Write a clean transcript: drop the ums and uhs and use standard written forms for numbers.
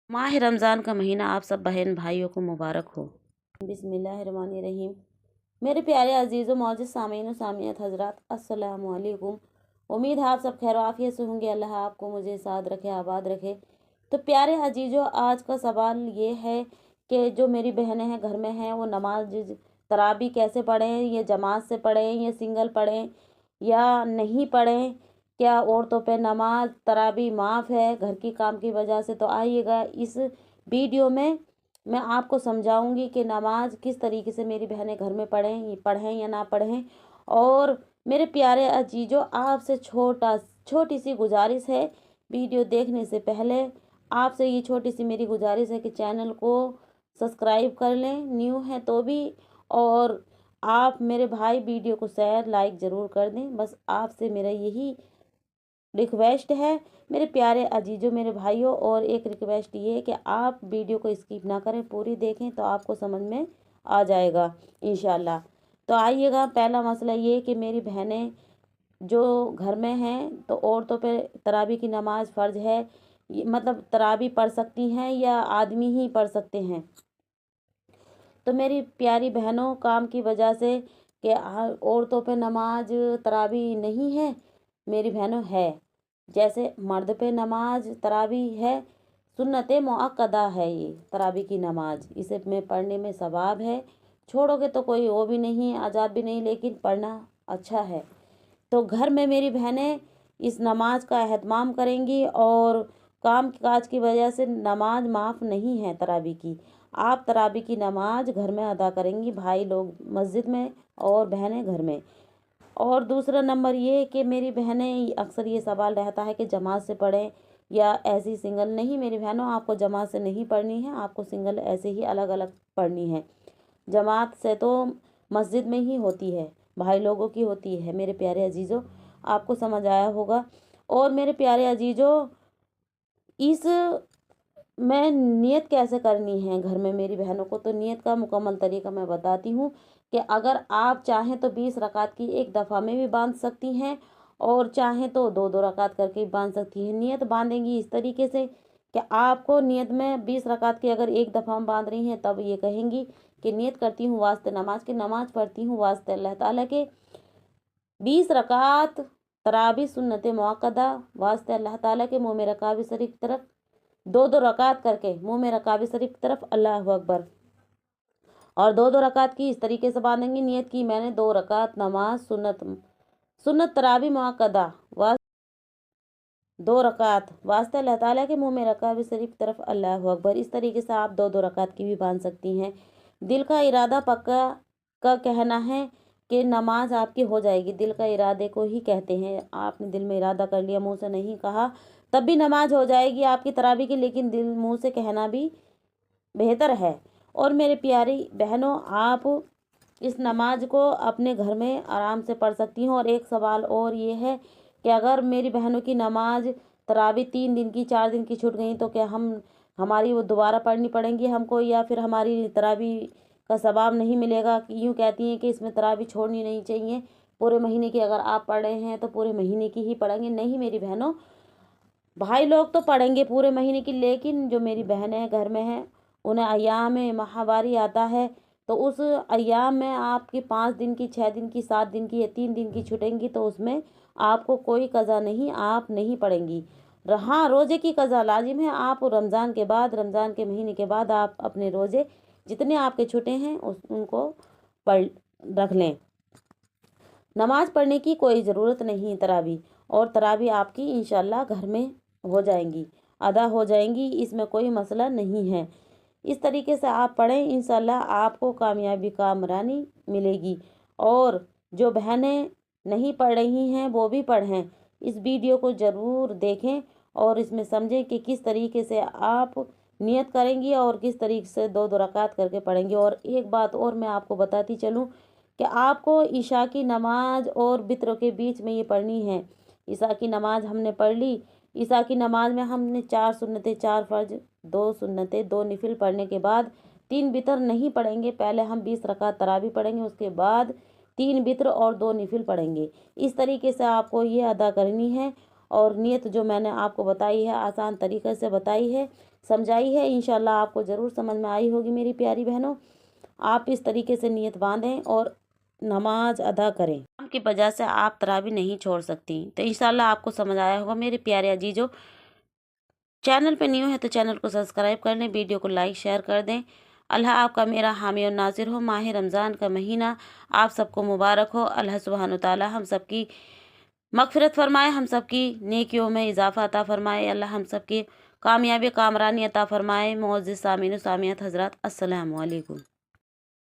माह रमज़ान का महीना आप सब बहन भाइयों को मुबारक हो। बिस्मिल्लाहिर्रहमानिर्रहीम। मेरे प्यारे अजीज़ व मौजूद सामीन व सामियात हज़रात, अस्सलामु अलैकुम। उम्मीद है आप सब खैर आफियत से होंगे। अल्लाह आपको मुझे साथ रखे, आबाद रखे। तो प्यारे अजीज़ों, आज का सवाल ये है कि जो मेरी बहनें हैं घर में हैं, वो नमाज तराबी कैसे पढ़ें, ये जमात से पढ़ें या सिंगल पढ़ें या नहीं पढ़ें, क्या औरतों पे नमाज तराबी माफ़ है घर की काम की वजह से। तो आइएगा इस वीडियो में मैं आपको समझाऊंगी कि नमाज किस तरीके से मेरी बहनें घर में पढ़ें या ना पढ़ें। और मेरे प्यारे अजीजों, आपसे छोटी सी गुजारिश है, वीडियो देखने से पहले आपसे ये छोटी सी मेरी गुजारिश है कि चैनल को सब्सक्राइब कर लें, न्यू है तो भी। और आप मेरे भाई वीडियो को शेयर लाइक ज़रूर कर दें। बस आपसे मेरा यही रिक्वेस्ट है मेरे प्यारे अजीजों, मेरे भाइयों। और एक रिक्वेस्ट ये है कि आप वीडियो को स्किप ना करें, पूरी देखें तो आपको समझ में आ जाएगा इंशाल्लाह। तो आइएगा, पहला मसला ये है कि मेरी बहनें जो घर में हैं तो औरतों पे तरावी की नमाज फ़र्ज है, मतलब तरावी पढ़ सकती हैं या आदमी ही पढ़ सकते हैं। तो मेरी प्यारी बहनों, काम की वजह से कि औरतों पे नमाज तरावी नहीं है, मेरी बहनों है। जैसे मर्द पे नमाज तरावी है, सुन्नत मुअक्कदा है ये तरावी की नमाज, इसे में पढ़ने में सवाब है। छोड़ोगे तो कोई वो भी नहीं, अजाब भी नहीं, लेकिन पढ़ना अच्छा है। तो घर में मेरी बहनें इस नमाज का एहतमाम करेंगी और काम काज की वजह से नमाज माफ़ नहीं है तरावी की। आप तरावी की नमाज घर में अदा करेंगी, भाई लोग मस्जिद में और बहनें घर में। और दूसरा नंबर ये कि मेरी बहनें, अक्सर ये सवाल रहता है कि जमात से पढ़ें या ऐसी सिंगल। नहीं मेरी बहनों, आपको जमात से नहीं पढ़नी है, आपको सिंगल ऐसे ही अलग अलग पढ़नी है। जमात से तो मस्जिद में ही होती है, भाई लोगों की होती है। मेरे प्यारे अजीज़ों, आपको समझ आया होगा। और मेरे प्यारे अजीज़ों, इस मैं नियत कैसे करनी है घर में मेरी बहनों को, तो नियत का मुकम्मल तरीका मैं बताती हूँ कि अगर आप चाहें तो 20 रकात की एक दफ़ा में भी बांध सकती हैं और चाहें तो 2-2 रकात करके भी बांध सकती हैं। नियत बांधेंगी इस तरीके से कि आपको नियत में 20 रकात की अगर एक दफ़ा में बांध रही हैं, तब ये कहेंगी कि नियत करती हूँ वास्ते नमाज के, नमाज पढ़ती हूँ वास्ते अल्लाह ताला के। 20 रकात तरावी सुन्नत मुअक्कदा वास्ते अल्लाह ताला के, मुँह में रकाब शरीफ की तरफ 2-2 रकात करके मुँह में रकाब शरीफ की तरफ अल्लाह अकबर। और 2-2 रकात की इस तरीके से बांधेंगी, नियत की मैंने 2 रकात नमाज सुन्नत तरावी मुअक्कदा वास्ते 2 रकात वास्ते अल्लाह ताला के, मुँह में रकाब शरीफ की तरफ अल्लाह अकबर। इस तरीके से आप 2-2 रकात की भी बांध सकती हैं। दिल का इरादा पक्का का कहना है कि नमाज आपकी हो जाएगी। दिल का इरादे को ही कहते हैं, आपने दिल में इरादा कर लिया, मुंह से नहीं कहा, तब भी नमाज हो जाएगी आपकी तरावी की, लेकिन दिल मुंह से कहना भी बेहतर है। और मेरे प्यारी बहनों, आप इस नमाज को अपने घर में आराम से पढ़ सकती हूँ। और एक सवाल और ये है कि अगर मेरी बहनों की नमाज तरावी 3 दिन की 4 दिन की छूट गई, तो क्या हमारी वो दोबारा पढ़नी पड़ेंगी हमको, या फिर हमारी तरावी का सवाब नहीं मिलेगा। यूँ कहती हैं कि इसमें तरावी छोड़नी नहीं चाहिए, पूरे महीने की अगर आप पढ़ रहे हैं तो पूरे महीने की ही पढ़ेंगे। नहीं मेरी बहनों, भाई लोग तो पढ़ेंगे पूरे महीने की, लेकिन जो मेरी बहनें घर में हैं उन्हें अय्याम माहवारी आता है, तो उस अय्याम में आपकी 5 दिन की, 6 दिन की, 7 दिन की या 3 दिन की छुटेंगी, तो उसमें आपको कोई कज़ा नहीं, आप नहीं पढ़ेंगी। हाँ, रोज़े की कज़ा लाजिम है। आप रमज़ान के बाद, रमज़ान के महीने के बाद आप अपने रोज़े जितने आपके छुटे हैं उनको पढ़ रख लें। नमाज पढ़ने की कोई ज़रूरत नहीं है तरावी, और तरावी आपकी इंशाल्लाह घर में हो जाएंगी, अदा हो जाएंगी, इसमें कोई मसला नहीं है। इस तरीके से आप पढ़ें, इंशाल्लाह आपको कामयाबी का अमरानी मिलेगी। और जो बहनें नहीं पढ़ रही हैं वो भी पढ़ें, इस वीडियो को ज़रूर देखें और इसमें समझें कि किस तरीके से आप नियत करेंगी और किस तरीके से 2-2 रकात करके पढ़ेंगी। और एक बात और मैं आपको बताती चलूँ कि आपको ईशा की नमाज और वित्र के बीच में ये पढ़नी है। ईशा की नमाज हमने पढ़ ली, ईशा की नमाज में हमने 4 सुन्नतें, 4 फ़र्ज, 2 सुन्नतें, 2 नफिल पढ़ने के बाद 3 वितर नहीं पढ़ेंगे। पहले हम 20 रकात तरावी पढ़ेंगे, उसके बाद 3 वितर और 2 नफिल पढ़ेंगे। इस तरीके से आपको ये अदा करनी है। और नियत जो मैंने आपको बताई है, आसान तरीके से बताई है, समझाई है। इंशाल्लाह आपको ज़रूर समझ में आई होगी मेरी प्यारी बहनों। आप इस तरीके से नीयत बांधें और नमाज अदा करें। काम की वजह से आप तरावी नहीं छोड़ सकती। तो इंशाल्लाह आपको समझ आया होगा मेरे प्यारे अजीजों। चैनल पे न्यू है तो चैनल को सब्सक्राइब कर लें, वीडियो को लाइक शेयर कर दें। अल्लाह आपका मेरा हामी और नासिर हो। माह रमज़ान का महीना आप सबको मुबारक हो। अल्लाह सुब्हान ताला हम सबकी मग़फ़िरत फरमाए, हम सबकी नेकियों में इजाफ़ा अता फरमाए। अल्लाह हम सबकी कामयाबी कामरानी अता फरमाए। मुअज़्ज़िज़ सामीन व सामियात हज़रात, अस्सलामु अलैकुम।